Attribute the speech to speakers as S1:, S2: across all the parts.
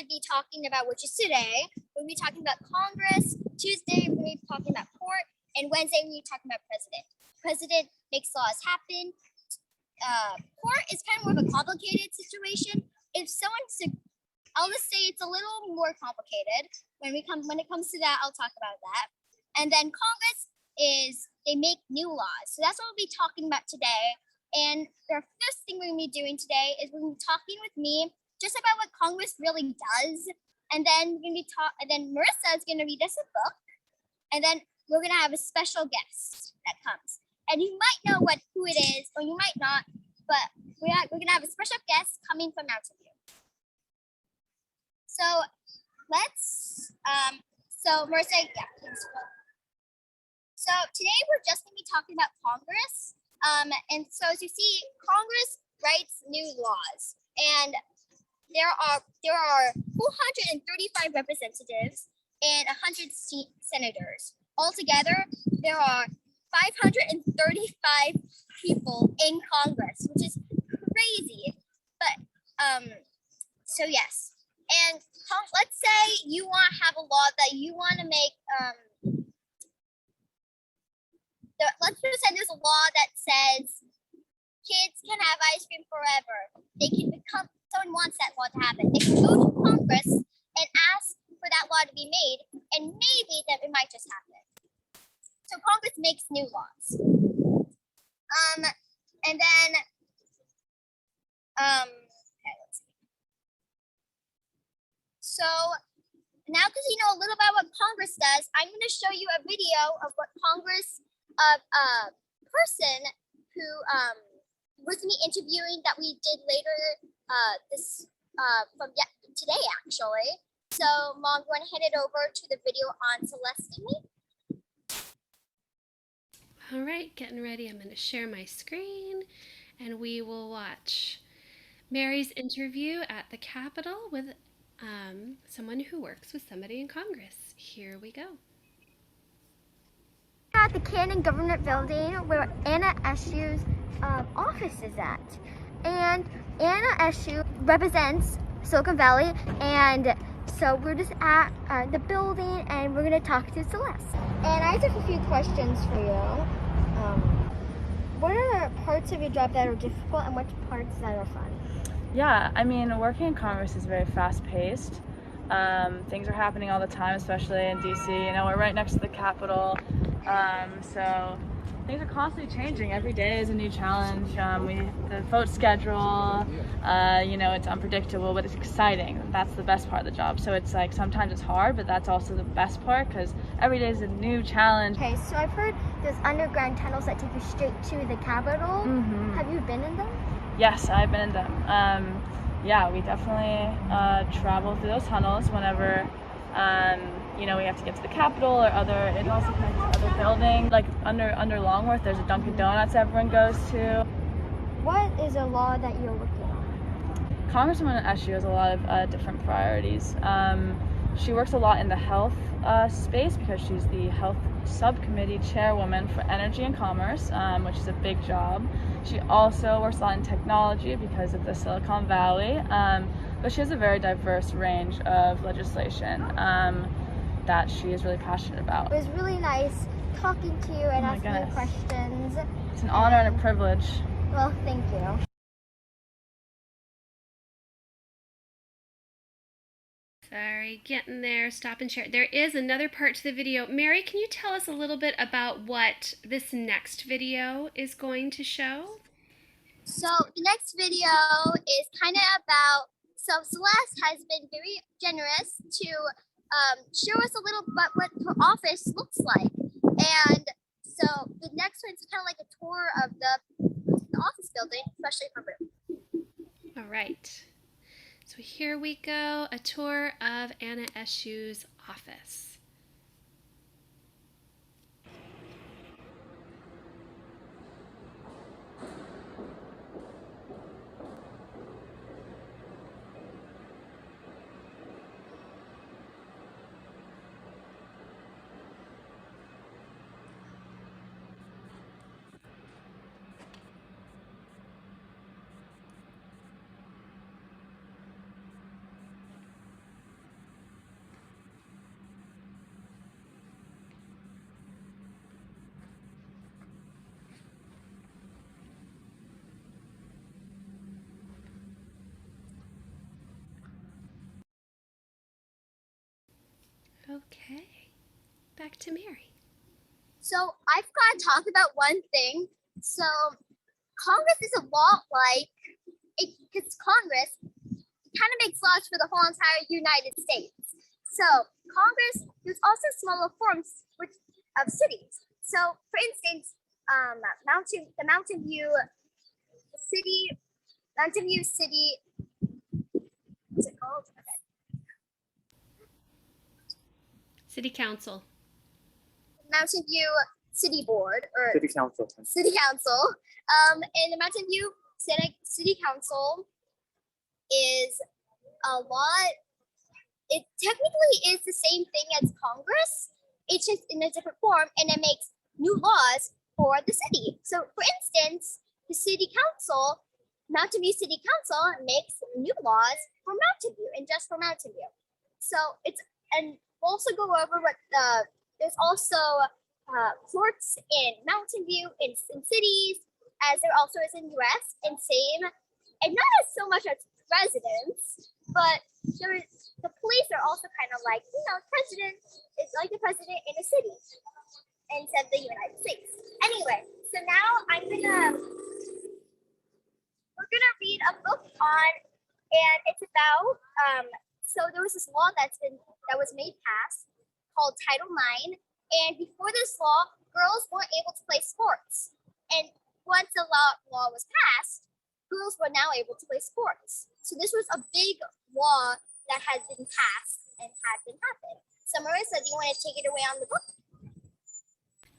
S1: going to be talking about, which is today, we're going to be talking about Congress. Tuesday, we're going to be talking about court. And Wednesday, we're going to be talking about president. President makes laws happen. Court is kind of more of a complicated situation. If someone's, I'll just say it's a little more complicated. When it comes to that, I'll talk about that. And then Congress is, they make new laws. So that's what we'll be talking about today. And the first thing we're going to be doing today is we're going to be talking with me just about what Congress really does. And then we're going to be and then Marissa is going to read us a book. And then we're going to have a special guest that comes. And you might know who it is, or you might not, but we're going to have a special guest coming from Mountain View. So let's, so Marissa, yeah, please. So today we're just going to be talking about Congress. And so as you see, Congress writes new laws. And there are 435 representatives and 100 senators. Altogether, there are 535 people in Congress, which is crazy. But so yes, and let's say you want to have a law that you want to make. Let's pretend there's a law that says kids can have ice cream forever. They can become. Someone wants that law to happen. They can go to Congress and ask for that law to be made, and maybe that it might just happen. So Congress makes new laws. And then, okay, let's see. So now that you know a little about what Congress does, I'm going to show you a video of what Congress, of a person who was me interviewing that we did later from today actually. So Mom, go ahead and hand it over to the video on Celeste and me.
S2: All right, getting ready. I'm going to share my screen and we will watch Mary's interview at the Capitol with someone who works with somebody in Congress. Here we go.
S1: At the Cannon Government Building where Anna Eshu's office is at. And Anna Eshu represents Silicon Valley, and so we're just at the building and we're going to talk to Celeste. And I just have a few questions for you. What are the parts of your job that are difficult and what parts that are fun?
S3: Yeah, I mean, working in Congress is very fast-paced. Things are happening all the time, especially in DC. You know, we're right next to the Capitol, so things are constantly changing. Every day is a new challenge. The vote schedule, you know, it's unpredictable, but it's exciting. That's the best part of the job. So it's like sometimes it's hard, but that's also the best part because every day is a new challenge.
S1: Okay, so I've heard there's underground tunnels that take you straight to the Capitol.
S3: Mm-hmm.
S1: Have you been in them?
S3: Yes, I've been in them. Yeah, we definitely travel through those tunnels whenever you know, we have to get to the Capitol or other. It also connects to other buildings. Like under Longworth, there's a Dunkin' Donuts everyone goes to.
S1: What is a law that you're working on?
S3: Congresswoman Eshu has a lot of different priorities. She works a lot in the health space because she's the health subcommittee chairwoman for energy and commerce, which is a big job. She also works a lot in technology because of the Silicon Valley, but she has a very diverse range of legislation that she is really passionate about.
S1: It was really nice talking to you and asking you questions.
S3: It's an honor and a privilege.
S1: Well, thank you.
S2: Sorry, getting there. Stop and share. There is another part to the video. Mary, can you tell us a little bit about what this next video is going to show?
S1: So the next video is kind of about, so Celeste has been very generous to show us a little about what her office looks like. And so the next one is kind of like a tour of the office building, especially her room.
S2: All right. So here we go, a tour of Anna Eshu's office. Okay, back to Mary.
S1: So I've got to talk about one thing. So Congress is a lot like because Congress kind of makes laws for the whole entire United States. So Congress, there's also smaller forms of cities. So for instance, the Mountain View city, what's it called?
S2: City Council.
S1: Mountain View City Board or
S4: City Council.
S1: City Council. And the Mountain View City Council is a lot. It technically is the same thing as Congress. It's just in a different form, and it makes new laws for the city. So, for instance, the City Council, Mountain View City Council, makes new laws for Mountain View and just for Mountain View. So and we'll also go over what there's also courts in Mountain View in cities, as there also is in US, and not as so much as residents, but the police are also kind of like, president is like the president in a city instead of the United States. Anyway, so now we're gonna read a book and it's about, so there was this law that was made passed called Title IX, and before this law, girls weren't able to play sports. And once the law was passed, girls were now able to play sports. So this was a big law that had been passed and had been happening. So Marissa, do you want to take it away on the book?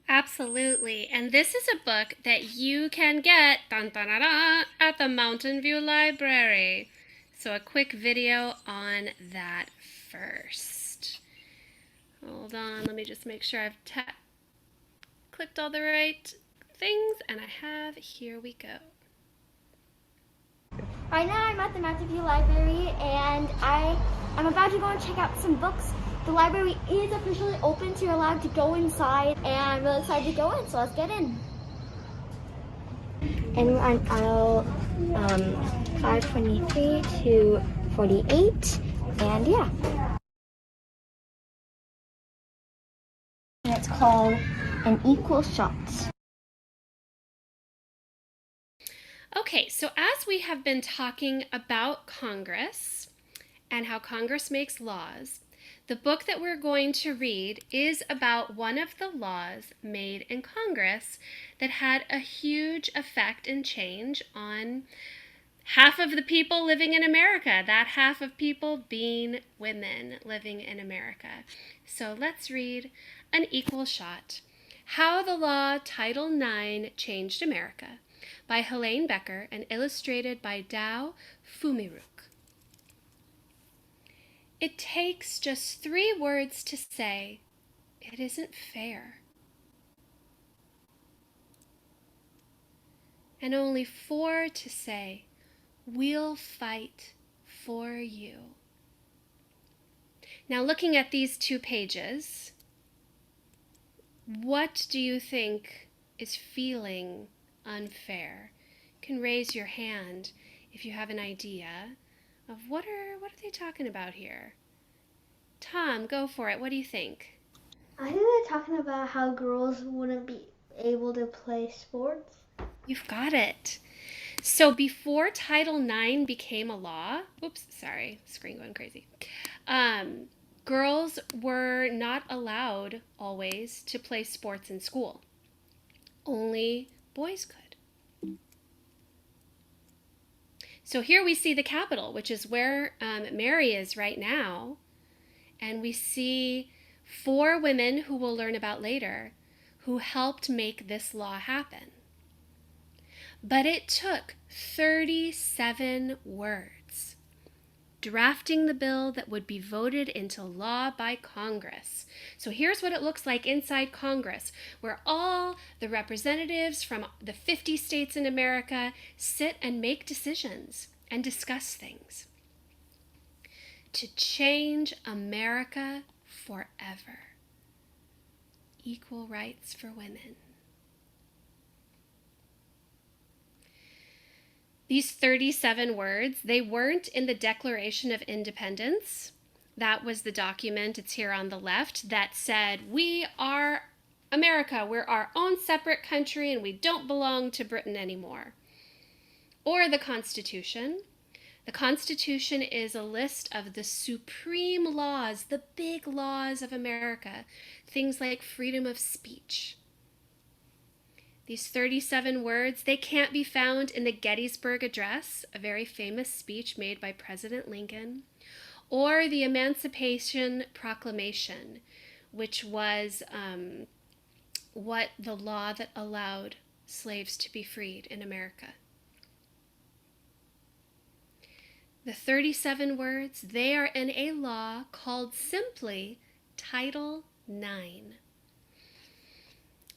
S2: Absolutely. And this is a book that you can get at the Mountain View Library. So a quick video on that first. Hold on, let me just make sure I've clicked all the right things, and I have. Here we go.
S5: Right now I'm at the Mountain View Library and I'm about to go and check out some books. The library is officially open, so you're allowed to go inside, and I'm really excited to go in, so let's get in.
S6: And we're on aisle 523 to 48, and yeah. And it's called An Equal Shot.
S2: Okay, so as we have been talking about Congress and how Congress makes laws, the book that we're going to read is about one of the laws made in Congress that had a huge effect and change on half of the people living in America, that half of people being women living in America. So let's read An Equal Shot: How the Law Title IX Changed America by Helene Becker and illustrated by Dao Fumiruk. It takes just 3 words to say, "It isn't fair," and only 4 to say, "We'll fight for you." Now, looking at these 2 pages, what do you think is feeling unfair? You can raise your hand if you have an idea of what are they talking about here. Tom, go for it. What do you think?
S6: I think they're talking about how girls wouldn't be able to play sports.
S2: You've got it. So before Title IX became a law, oops, sorry, screen going crazy. Girls were not allowed always to play sports in school. Only boys could. So here we see the Capitol, which is where Mary is right now. And we see 4 women who we'll learn about later who helped make this law happen. But it took 37 words, drafting the bill that would be voted into law by Congress. So here's what it looks like inside Congress, where all the representatives from the 50 states in America sit and make decisions and discuss things to change America forever. Equal rights for women. These 37 words, they weren't in the Declaration of Independence, That was the document, it's here on the left, that said, we are America, we're our own separate country and we don't belong to Britain anymore. Or the Constitution. The Constitution is a list of the supreme laws, the big laws of America, things like freedom of speech. These 37 words, they can't be found in the Gettysburg Address, a very famous speech made by President Lincoln, or the Emancipation Proclamation, which was what the law that allowed slaves to be freed in America. The 37 words, they are in a law called simply Title IX.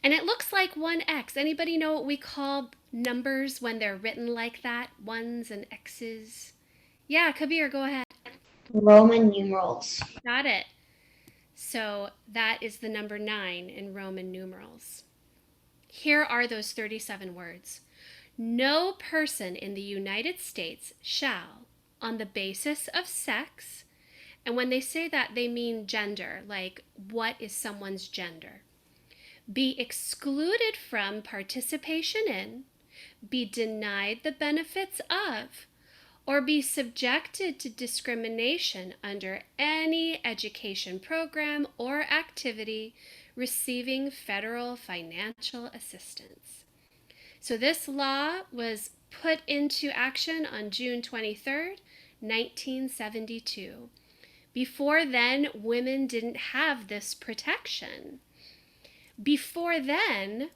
S2: And it looks like 1X. Anybody know what we call numbers when they're written like that? Ones and X's? Yeah, Kabir, go ahead.
S6: Roman numerals.
S2: Got it. So that is the number 9 in Roman numerals. Here are those 37 words. No person in the United States shall, on the basis of sex, and when they say that, they mean gender, like what is someone's gender, be excluded from participation in, be denied the benefits of, or be subjected to discrimination under any education program or activity receiving federal financial assistance. So this law was put into action on June 23rd, 1972. Before then, women didn't have this protection. Before then,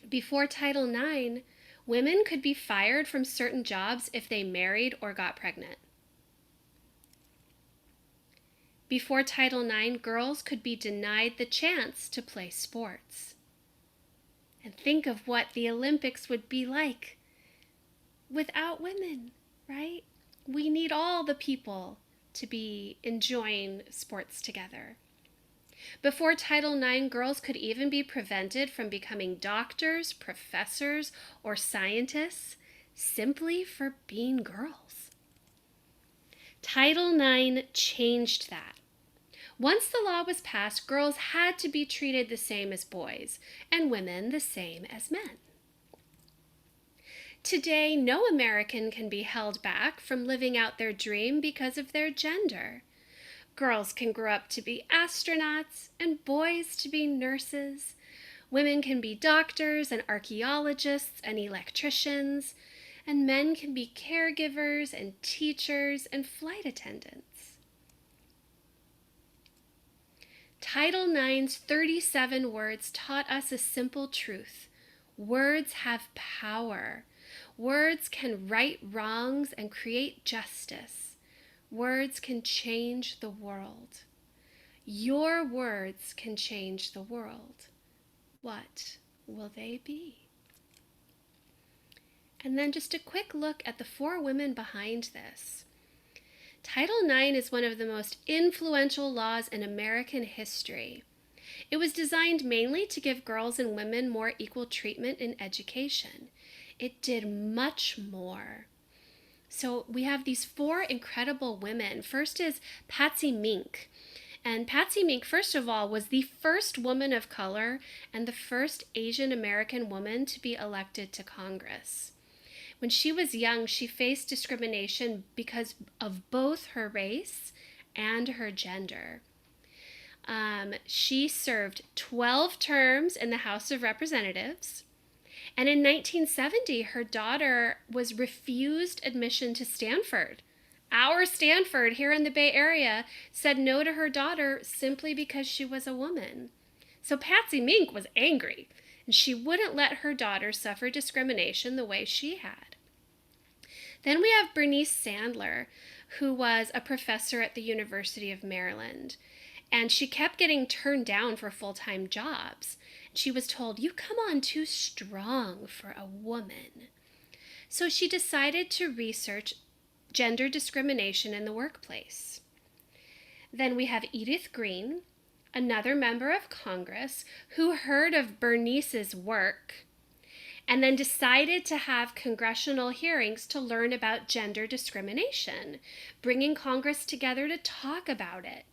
S2: before Title IX, women could be fired from certain jobs if they married or got pregnant. Before Title IX, girls could be denied the chance to play sports. And think of what the Olympics would be like without women, right? We need all the people to be enjoying sports together. Before Title IX, girls could even be prevented from becoming doctors, professors, or scientists simply for being girls. Title IX changed that. Once the law was passed, girls had to be treated the same as boys, and women the same as men. Today, no American can be held back from living out their dream because of their gender. Girls can grow up to be astronauts and boys to be nurses. Women can be doctors and archaeologists and electricians, and men can be caregivers and teachers and flight attendants. Title IX's 37 words taught us a simple truth. Words have power. Words can right wrongs and create justice. Words can change the world. Your words can change the world. What will they be? And then just a quick look at the 4 women behind this. Title IX is one of the most influential laws in American history. It was designed mainly to give girls and women more equal treatment in education. It did much more. So we have these 4 incredible women. First is Patsy Mink. And Patsy Mink, first of all, was the first woman of color and the first Asian American woman to be elected to Congress. When she was young, she faced discrimination because of both her race and her gender. She served 12 terms in the House of Representatives. And in 1970, her daughter was refused admission to Stanford. Our Stanford here in the Bay Area said no to her daughter simply because she was a woman. So Patsy Mink was angry, and she wouldn't let her daughter suffer discrimination the way she had. Then we have Bernice Sandler, who was a professor at the University of Maryland, and she kept getting turned down for full-time jobs. She was told, "You come on too strong for a woman." So she decided to research gender discrimination in the workplace. Then we have Edith Green, another member of Congress, who heard of Bernice's work and then decided to have congressional hearings to learn about gender discrimination, bringing Congress together to talk about it.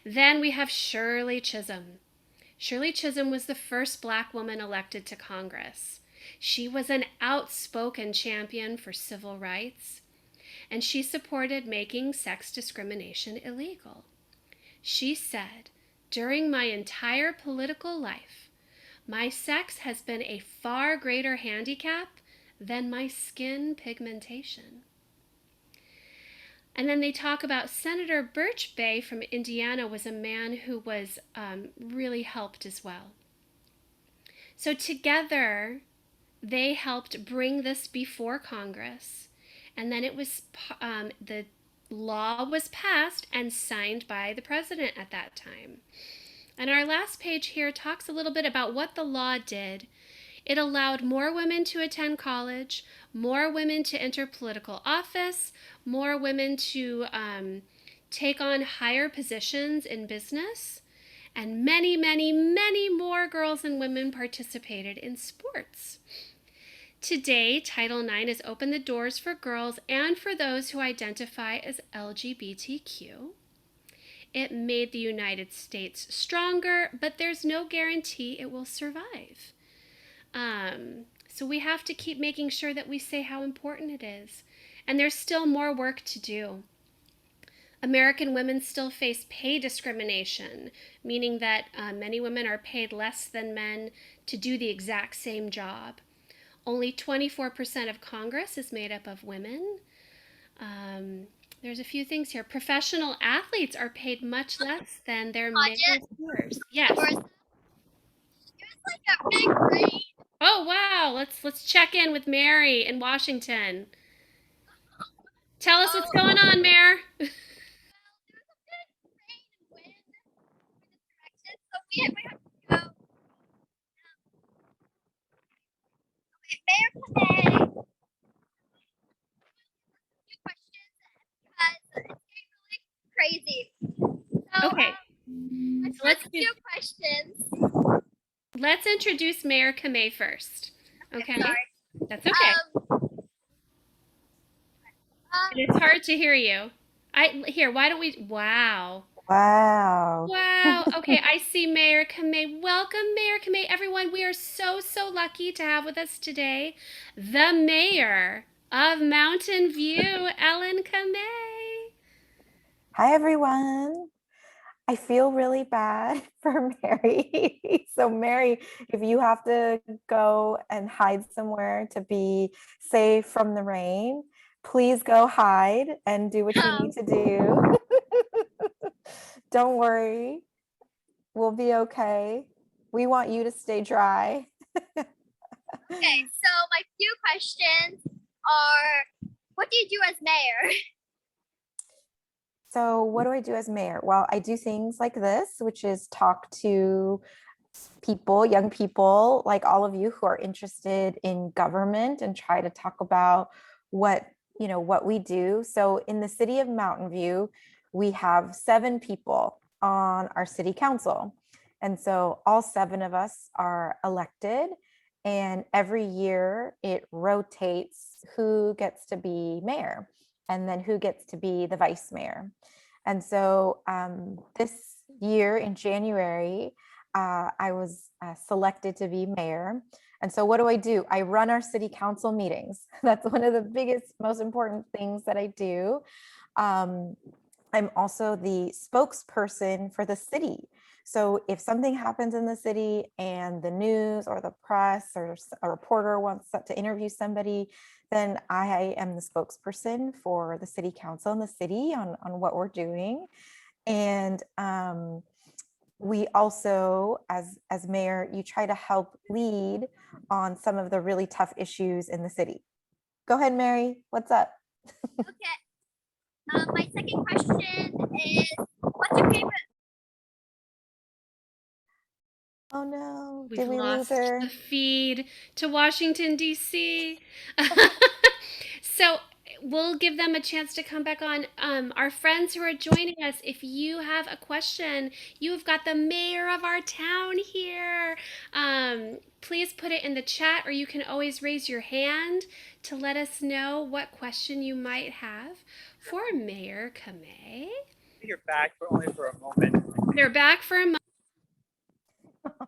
S2: Then we have Shirley Chisholm. Shirley Chisholm was the first Black woman elected to Congress. She was an outspoken champion for civil rights, and she supported making sex discrimination illegal. She said, "During my entire political life, my sex has been a far greater handicap than my skin pigmentation." And then they talk about Senator Birch Bayh from Indiana was a man who was really helped as well. So together, they helped bring this before Congress, and then it was the law was passed and signed by the president at that time. And our last page here talks a little bit about what the law did. It allowed more women to attend college, more women to enter political office, more women to take on higher positions in business, and many, many, many more girls and women participated in sports. Today, Title IX has opened the doors for girls and for those who identify as LGBTQ. It made the United States stronger, but there's no guarantee it will survive. So we have to keep making sure that we say how important it is. And there's still more work to do. American women still face pay discrimination, meaning that many women are paid less than men to do the exact same job. Only 24% of Congress is made up of women. There's a few things here. Professional athletes are paid much less than their male peers. Yes.
S1: It was like a big rain.
S2: Oh wow, let's check in with Mary in Washington. Tell us what's going on, Mare.
S1: There was a big rain and wind in this direction, so we have to go. Okay, Mayor Kamei. Few questions because it's getting really crazy. So,
S2: Okay.
S1: let's do a few questions.
S2: Let's introduce Mayor Kamei first. Okay.
S1: Sorry.
S2: That's okay. It's hard to hear you. Why don't we wow.
S4: Wow.
S2: Wow. Okay, I see Mayor Kamei. Welcome, Mayor Kamei. Everyone, we are so lucky to have with us today the mayor of Mountain View, Ellen Kamei.
S4: Hi, everyone. I feel really bad for Mary. So, Mary, if you have to go and hide somewhere to be safe from the rain, please go hide and do what you need to do. Don't worry. We'll be okay. We want you to stay dry.
S1: Okay, so my few questions are, what do you do as mayor?
S4: So what do I do as mayor? Well, I do things like this, which is talk to people, young people like all of you who are interested in government and try to talk about what we do. So in the city of Mountain View, we have 7 people on our city council. And so all 7 of us are elected, and every year it rotates who gets to be mayor and then who gets to be the vice mayor. And so this year in January, I was selected to be mayor. And so what do? I run our city council meetings. That's one of the biggest, most important things that I do. I'm also the spokesperson for the city. So if something happens in the city and the news or the press or a reporter wants to interview somebody, then I am the spokesperson for the city council and the city on what we're doing. And we also, as mayor, you try to help lead on some of the really tough issues in the city. Go ahead, Mary, what's up?
S1: Okay. My second question is, what's your favorite?
S4: Oh no,
S2: We've
S4: did we lose
S2: lost
S4: her?
S2: the feed to Washington, D.C. So we'll give them a chance to come back on. Our friends who are joining us, if you have a question, you've got the mayor of our town here. Please put it in the chat, or you can always raise your hand to let us know what question you might have for Mayor Kamei.
S7: You're back for only for a moment.
S2: They're back for a moment.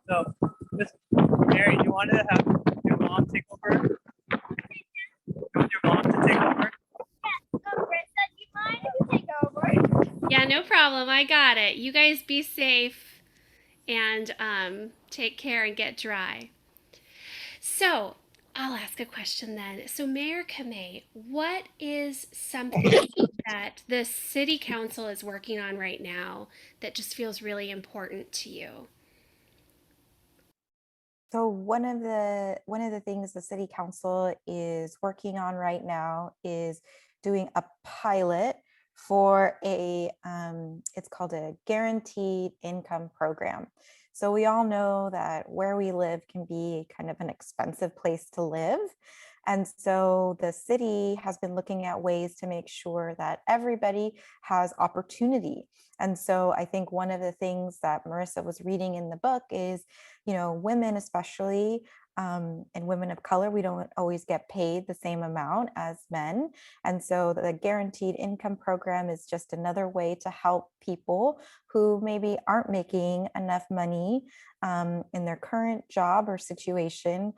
S7: So, Miss Mary, you wanted to have your mom take over? You want your mom to take over?
S1: Marissa, do you mind if you take over?
S2: Yeah, no problem. I got it. You guys be safe and take care and get dry. So, I'll ask a question then. So, Mayor Kamei, what is something that the city council is working on right now that just feels really important to you?
S4: So one of the things the city council is working on right now is doing a pilot for it's called a guaranteed income program. So we all know that where we live can be kind of an expensive place to live. And so the city has been looking at ways to make sure that everybody has opportunity. And so I think one of the things that Marissa was reading in the book is, women especially, and women of color, we don't always get paid the same amount as men. And so the guaranteed income program is just another way to help people who maybe aren't making enough money in their current job or situation,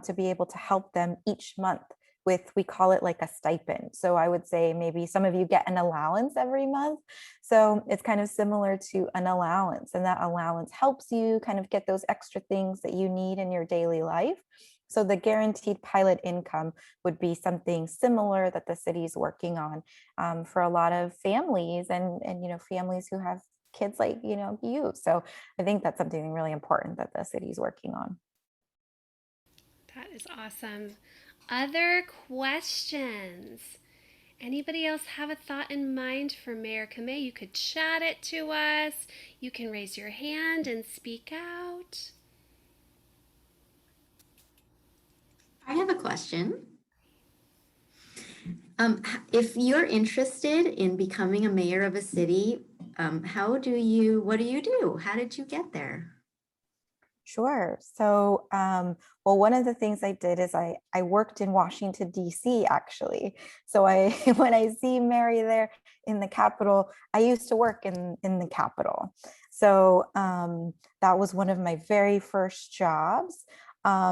S4: to be able to help them each month with, we call it like a stipend. So I would say maybe some of you get an allowance every month. So it's kind of similar to an allowance, and that allowance helps you kind of get those extra things that you need in your daily life. So the guaranteed pilot income would be something similar that the city is working on, for a lot of families and families who have kids like you. So I think that's something really important that the city is working on.
S2: That is awesome. Other questions? Anybody else have a thought in mind for Mayor Kamei? You could chat it to us. You can raise your hand and speak out.
S8: I have a question. If you're interested in becoming a mayor of a city, what do you do? How did you get there?
S4: Sure. So, well, one of the things I did is I worked in Washington, D.C. actually. So when I see Mary there in the Capitol, I used to work in the Capitol. So that was one of my very first jobs,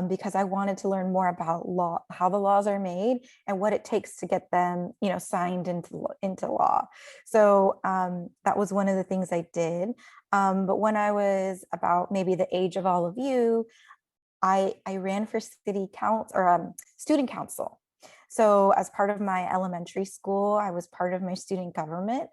S4: because I wanted to learn more about law, how the laws are made, and what it takes to get them, signed into law. So that was one of the things I did. But when I was about maybe the age of all of you, I ran for city council or student council. So as part of my elementary school, I was part of my student government.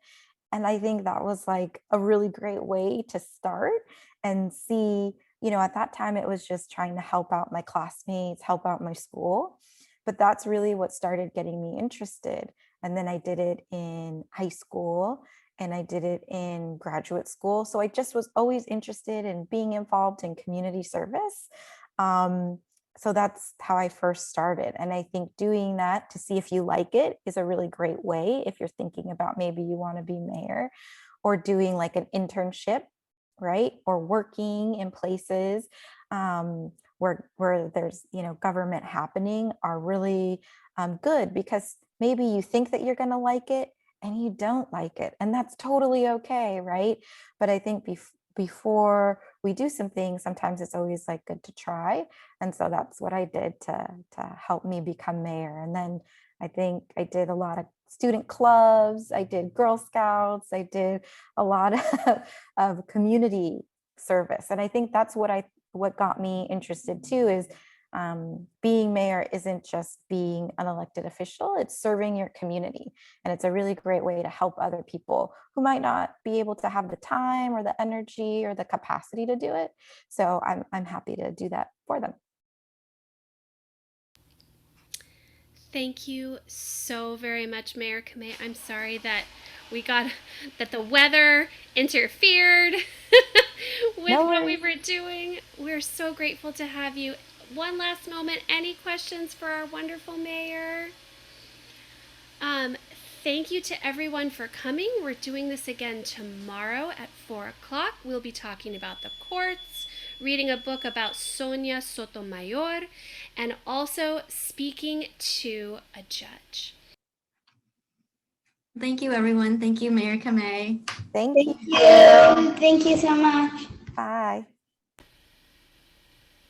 S4: And I think that was like a really great way to start and see, at that time it was just trying to help out my classmates, help out my school. But that's really what started getting me interested. And then I did it in high school and I did it in graduate school. So I just was always interested in being involved in community service. So that's how I first started. And I think doing that to see if you like it is a really great way if you're thinking about maybe you want to be mayor, or doing like an internship, right? Or working in places where there's government happening are really good, because maybe you think that you're going to like it and you don't like it, and that's totally okay, right? But I think before we do some things, sometimes it's always like good to try. And so that's what I did to help me become mayor. And then I think I did a lot of student clubs, I did Girl Scouts, I did a lot of community service. And I think that's what got me interested too, is being mayor isn't just being an elected official, it's serving your community. And it's a really great way to help other people who might not be able to have the time or the energy or the capacity to do it. So I'm happy to do that for them.
S2: Thank you so very much, Mayor Kamei. I'm sorry that that the weather interfered with what we were doing. We're so grateful to have you. One last moment. Any questions for our wonderful mayor? thank you to everyone for coming. We're doing this again tomorrow at 4 o'clock. We'll be talking about the courts, reading a book about Sonia Sotomayor, and also speaking to a judge.
S8: Thank you, everyone. Thank you, Mayor Kamei.
S4: Thank
S6: Thank
S4: you.
S6: you. Thank you so much.
S4: Bye.